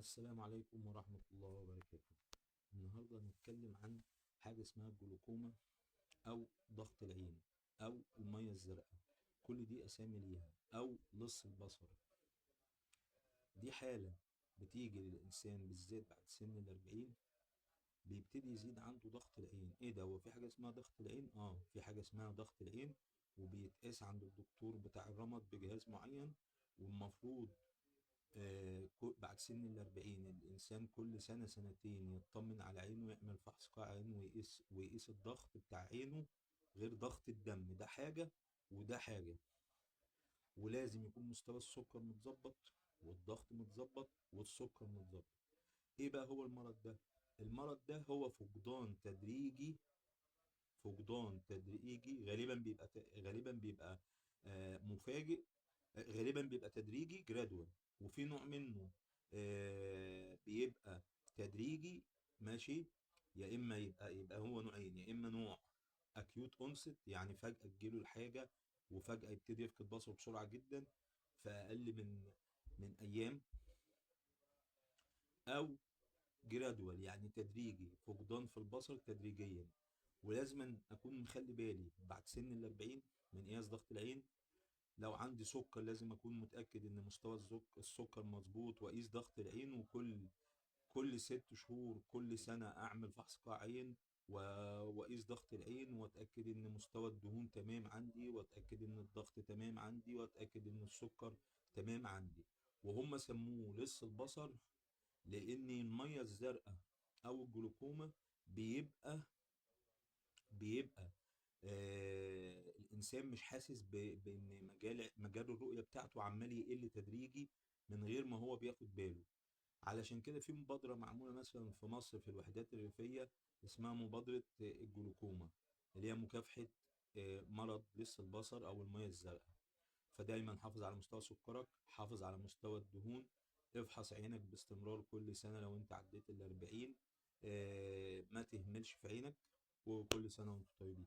السلام عليكم ورحمة الله وبركاته. النهاردة هنتكلم عن حاجة اسمها الجلوكوما أو ضغط العين أو المية الزرقاء. كل دي أسامي ليها، أو لص البصر. دي حالة بتيجي للإنسان بالذات بعد سن الأربعين، بيبتدي يزيد عنده ضغط العين. إيه ده؟ هو في حاجة اسمها ضغط العين؟ في حاجة اسمها ضغط العين، وبيتقاس عند الدكتور بتاع الرمد بجهاز معين. والمفروض بعد سن الأربعين الإنسان كل سنة سنتين يطمن على عينه، يعمل فحص قاع عين ويقيس الضغط بتاع عينه، غير ضغط الدم. ده حاجة وده حاجة. ولازم يكون مستوى السكر متظبط، والضغط متظبط، والسكر متظبط. ايه بقى هو المرض ده؟ المرض ده هو فقدان تدريجي. فقدان تدريجي غالبا بيبقى مفاجئ. غالبا بيبقى تدريجي جرادوال. وفي نوع منه بيبقى تدريجي، ماشي. يا اما يبقى هو نوعين. يا اما نوع اكيوت اونست، يعني فجأة تجيله الحاجة وفجأة يبتدي يفقد بصره بسرعة جدا في اقل من ايام. او جرادوال يعني تدريجي، فقدان في البصر تدريجيا. ولازم اكون مخلي بالي بعد سن الأربعين من قياس ضغط العين. لو عندي سكر لازم اكون متاكد ان مستوى السكر مظبوط، واقيس ضغط العين. وكل 6 شهور كل سنه اعمل فحص قاع عين واقيس ضغط العين، واتاكد ان مستوى الدهون تمام عندي، واتاكد ان الضغط تمام عندي، واتاكد ان السكر تمام عندي. وهم سموه لص البصر لان الميه الزرقاء او الجلوكوما بيبقى الانسان مش حاسس بان مجال الرؤيه بتاعته عمال يقل تدريجي من غير ما هو بياخد باله. علشان كده في مبادره معموله مثلا في مصر في الوحدات الريفيه، اسمها مبادره الجلوكوما، اللي هي مكافحه مرض لص البصر او الميه الزرقاء. فدايما حافظ على مستوى سكرك، حافظ على مستوى الدهون، افحص عينك باستمرار كل سنه لو انت عديت ال40. ما تهملش في عينك. وكل سنه وانتم طيبين.